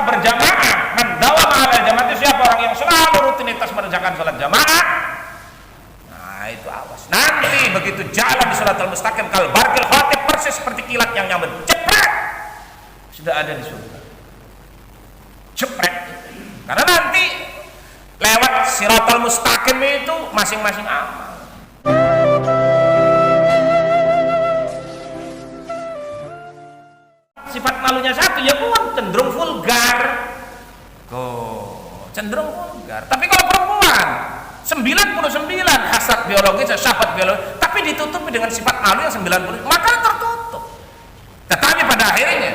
berjamaah, man dawama ala jamaah, itu siapa orang yang selalu rutinitas mengerjakan salat jamaah. Nah itu awas, nanti begitu jalan di siratal mustaqim kal barqil khatib, persis seperti kilat yang nyambut, cepret, sudah ada di surga, cepret. Karena nanti lewat siratal mustaqim itu masing-masing amal. Sifat malunya satu, ya pun cenderung vulgar. Cenderung vulgar. Tapi kalau perempuan 99 hasrat biologis, syahwat biologis, tapi ditutupi dengan sifat malu yang 90, maka tertutup. Tetapi pada akhirnya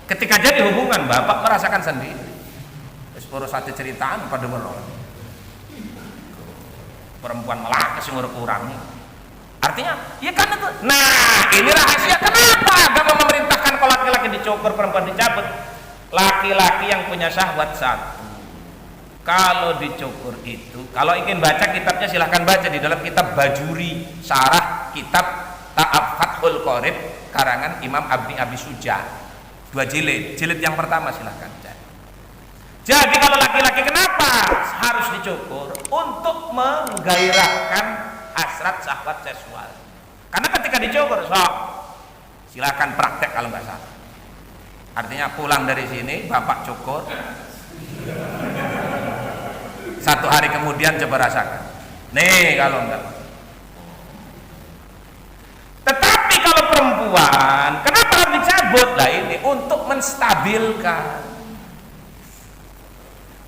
ketika jadi hubungan, bapak merasakan sendiri. Terus satu ceritaan pada melon. Perempuan melaka sing kurang. Artinya, ya kan itu. Nah, ini rahasia kenapa agama memerintahkan kalau laki-laki dicukur, perempuan dicabut. Laki-laki yang punya syahwat satu, kalau dicukur itu, kalau ingin baca kitabnya silahkan baca di dalam kitab Bajuri, syarah kitab Ta'ab Fathul Qorib karangan Imam Abi Suja, 2 jilid. Jilid yang pertama silahkan cari. Jadi kalau laki-laki kenapa harus dicukur? Untuk menggairahkan hasrat syahwat seksual. Karena ketika dicukur, silakan praktek kalau nggak salah. Artinya pulang dari sini, bapak cukur. 1 hari kemudian coba rasakan. Nih kalau enggak. Tetapi kalau perempuan, kenapa harus dicabut? Lah ini untuk menstabilkan.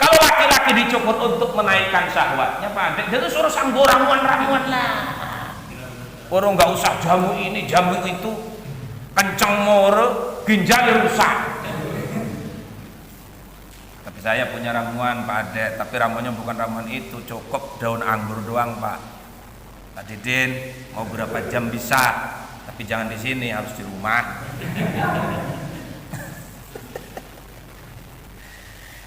Kalau laki-laki dicukur untuk menaikkan syahwatnya, Pak Adek, dia tuh suruh sanggo ramuan-ramuan lah. Orang nggak usah jamu ini, jamu itu, kenceng moro, ginjal rusak. Tapi saya punya ramuan, Pak Adek, tapi ramuannya bukan ramuan itu, cukup daun anggur doang, Pak. Pak Didin, mau berapa jam bisa, tapi jangan di sini, harus di rumah.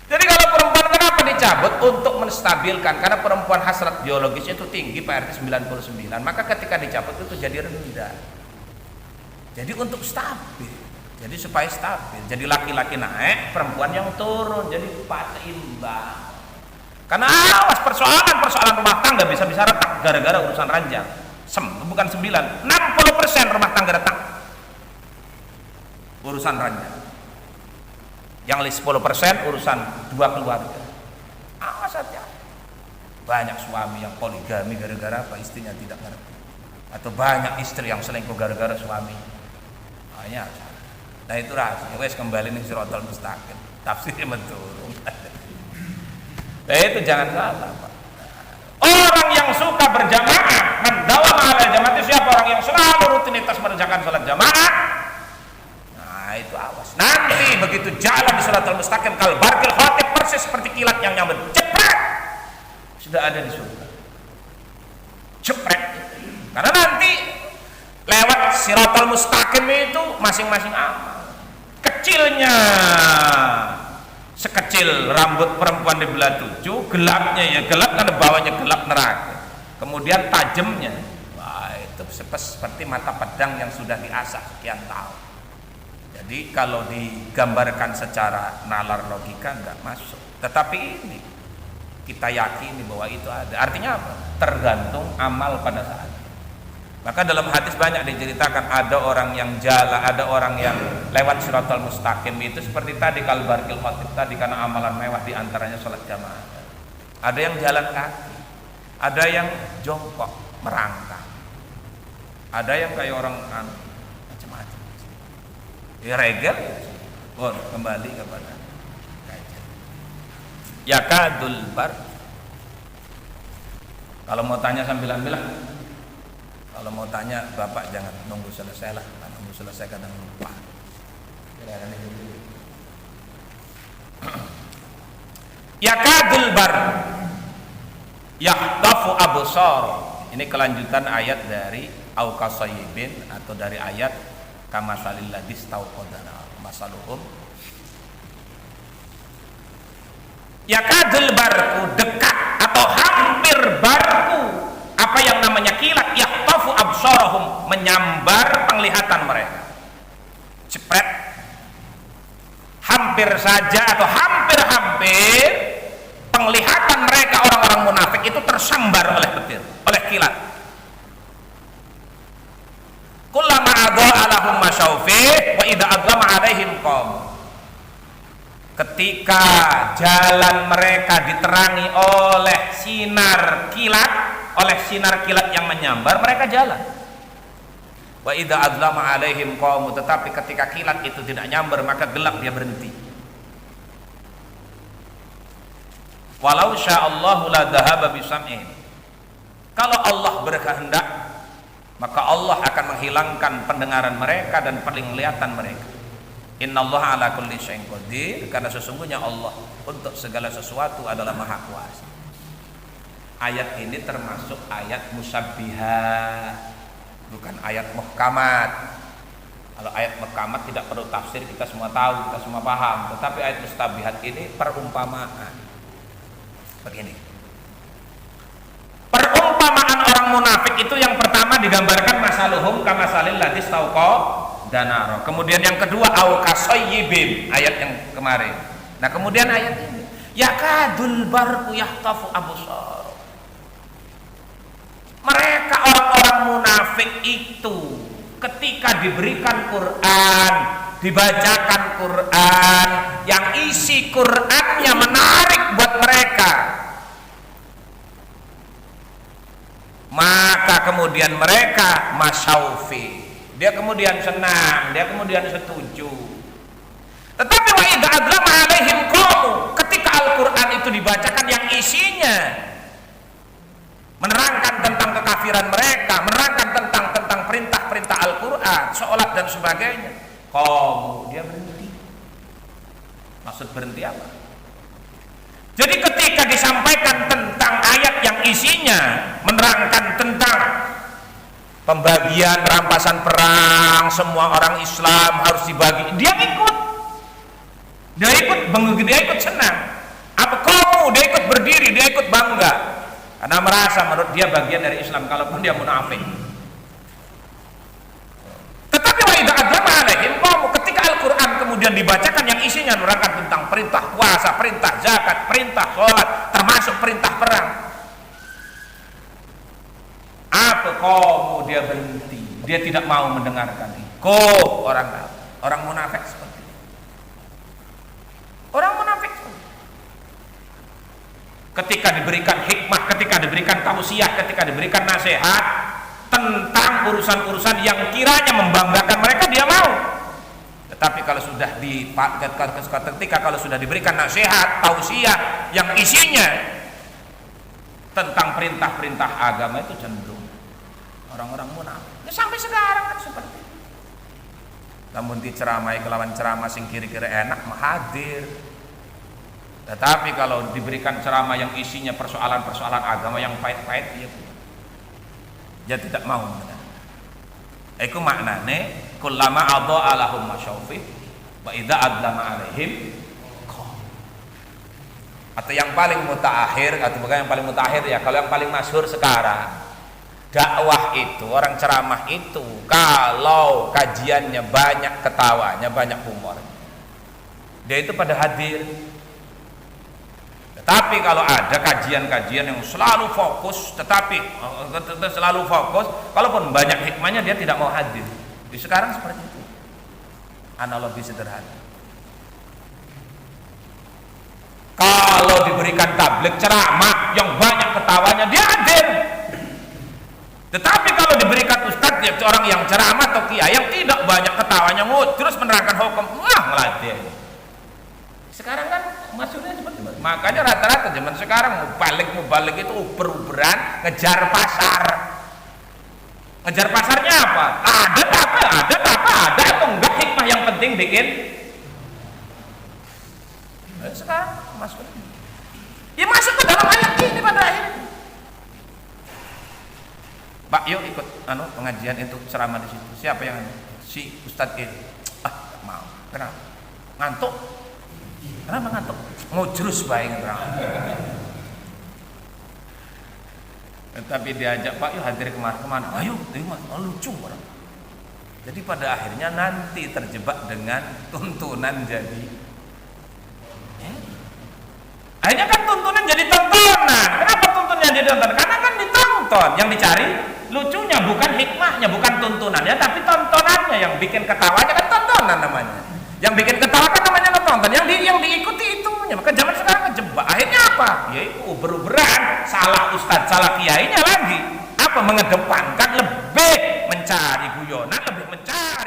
Jadi kalau perempuan kenapa dicabut? Untuk menstabilkan, karena perempuan hasrat biologis itu tinggi, Pak RT 99, maka ketika dicabut itu jadi rendah. Jadi untuk stabil, jadi supaya stabil, jadi laki-laki naik, perempuan yang turun, jadi pas seimbang. Karena awas persoalan rumah tangga bisa retak gara-gara urusan ranjang. Bukan 9, 60% rumah tangga retak urusan ranjang. Yang 10% urusan 2 keluarga. Awas saja. Banyak suami yang poligami gara-gara apa? Istrinya tidak ngerti. Atau banyak istri yang selingkuh gara-gara suami. Banyak. Nah itu rahasia. Wes kembali nih siratal mustaqim. Tafsirnya menturun. Nah itu jangan salah, Pak. Orang yang suka berjamaah, man dawama ala jamaah, itu siapa orang yang selalu rutinitas mengerjakan salat jamaah. Nah itu awas, nanti begitu jalan di siratal mustaqim kal barqil khatib, persis seperti kilat yang nyambut, cepret, sudah ada di surga, cepret. Karena nanti lewat siratal mustaqim itu masing-masing amal. Kecilnya sekecil rambut perempuan di belah 7, gelapnya ya gelap, karena bawahnya gelap neraka. Kemudian tajamnya, wah itu seperti mata pedang yang sudah diasah sekian tahun. Jadi kalau digambarkan secara nalar logika nggak masuk. Tetapi ini kita yakini bahwa itu ada. Artinya apa? Tergantung amal pada saat. Maka dalam hadis banyak diceritakan ada orang yang jala, ada orang yang lewat siratal mustaqim itu seperti tadi kal barqil khatib tadi, karena amalan mewah diantaranya sholat jamaah. Ada yang jalan kaki, ada yang jongkok merangkak, ada yang kayak orang macam-macam. Ya regel, kembali kepada kajian. Yakadul bar. Kalau mau tanya sambil ambil lah. Kalau mau tanya bapak jangan nunggu selesai lah, nunggu selesai kadang lupa. Yakadul bar yahtafu absar. Ini kelanjutan ayat dari Auqasayyibin atau dari ayat kamasalil ladis tauqadana masaluhum. Yakadul barku, dekat atau hampir barku, apa yang namanya kilat, yahtafu absarahum, menyambar penglihatan mereka, cepret, hampir hampir saja atau hampir-hampir penglihatan mereka orang-orang munafik itu tersambar oleh petir, oleh kilat. Kullama adha'a lahum masyaufi wa idza adlama 'alaihim qam. Ketika jalan mereka diterangi oleh sinar kilat, yang menyambar, mereka jalan. Wa idza adlama 'alaihim qam, tetapi ketika kilat itu tidak nyambar maka gelap, dia berhenti. Walau sya'allahu la dhahaba bisam'in. Kalau Allah berkehendak, maka Allah akan menghilangkan pendengaran mereka dan penglihatan mereka. Innallaha ala kulli syai'in qadir, karena sesungguhnya Allah untuk segala sesuatu adalah maha kuasa. Ayat ini termasuk ayat musabbihah, bukan ayat muhkamat. Kalau ayat muhkamat tidak perlu tafsir, kita semua tahu, kita semua paham. Tetapi ayat mustabihat ini perumpamaan. Begini, perumpamaan orang munafik itu yang pertama digambarkan masaluhum kamasalil ladzi istauqa danaro. Kemudian yang kedua au kasayyibin, ayat yang kemarin. Nah, kemudian ayat ini yakadul barqu yahtafu absar. Mereka orang-orang munafik itu ketika diberikan Quran, dibacakan Quran yang isi Qurannya menarik buat mereka, maka kemudian mereka masyaufi, dia kemudian senang, dia kemudian setuju. Tetapi wa idza adlama 'alaihim qam, ketika Al-Quran itu dibacakan yang isinya menerangkan tentang kekafiran mereka, menerangkan tentang perintah-perintah Al-Quran, sholat dan sebagainya, dia berhenti. Maksud berhenti apa? Jadi ketika disampaikan tentang ayat yang isinya menerangkan tentang pembagian rampasan perang, semua orang Islam harus dibagi, dia ikut senang. Apa dia ikut berdiri, dia ikut bangga karena merasa menurut dia bagian dari Islam, kalaupun dia munafik. Tetapi wa idza adlama 'alaihim qam, ketika Al-Quran kemudian dibacakan yang isinya menerangkan tentang perintah puasa, perintah zakat, perintah sholat, termasuk perintah perang, dia berhenti, dia tidak mau mendengarkan itu. Orang munafik seperti itu. Orang munafik ketika diberikan hikmah, ketika diberikan tausiah, ketika diberikan nasihat tentang urusan-urusan yang kiranya membanggakan mereka, dia mau. Tetapi kalau sudah ketika kalau sudah diberikan nasihat, tausiah yang isinya tentang perintah-perintah agama, itu cenderung orang-orang munafik. Ya, sampai sekarang kan seperti itu. Namun diceramai kelawan ceramah sing kira-kira enak mah hadir. Tetapi kalau diberikan ceramah yang isinya persoalan-persoalan agama yang pahit-pahit, dia tidak mau mendengar. Iku maknane kullama adha'a lahum masyaufi wa idza adlama 'alaihim qam. Atau yang paling mutaakhir, atau bukan yang paling mutaakhir ya, kalau yang paling masyhur sekarang, dakwah itu, orang ceramah itu kalau kajiannya banyak ketawanya, banyak humor, dia itu pada hadir. Tapi kalau ada kajian-kajian yang selalu fokus, kalaupun banyak hikmahnya, dia tidak mau hadir. Di sekarang seperti itu. Analogi sederhana. Kalau diberikan tabligh ceramah yang banyak ketawanya, dia hadir. Tetapi kalau diberikan ustadz, ya orang yang ceramah atau kiai yang tidak banyak ketawanya, terus menerangkan hukum, ngelatih. Sekarang kan maksudnya seperti itu. Makanya rata-rata zaman sekarang mubalik itu uber-uberan ngejar pasar. Ngejar pasarnya apa? Ada atau enggak hikmah yang penting bikin. Nah, sekarang masuk. Ya masuk ke dalam ayat ini pada akhirnya. Pak, yuk ikut pengajian itu, ceramah di situ. Siapa yang si Ustadz ini? Mau. Kenapa? Ngantuk. Kenapa ngantuk? Ngujrus baik terang. Tapi diajak, Pak, yuk hadir kemana? Ayo, lucu orang. Jadi pada akhirnya nanti terjebak dengan tuntunan jadi Akhirnya kan tontonan jadi tontonan. Kenapa tontonnya jadi tontonan? Karena kan ditonton. Yang dicari lucunya, bukan hikmahnya, bukan tuntunannya, tapi tontonannya. Yang bikin ketawanya kan tontonan namanya. Yang bikin ketawa kan namanya nonton. Yang diikuti itunya. Maka zaman sekarang ngejebak. Akhirnya apa? Ya itu uber-uberan, salah ustadz, salah kiainya lagi. Apa? Mengedepankan lebih mencari guyonan, lebih mencari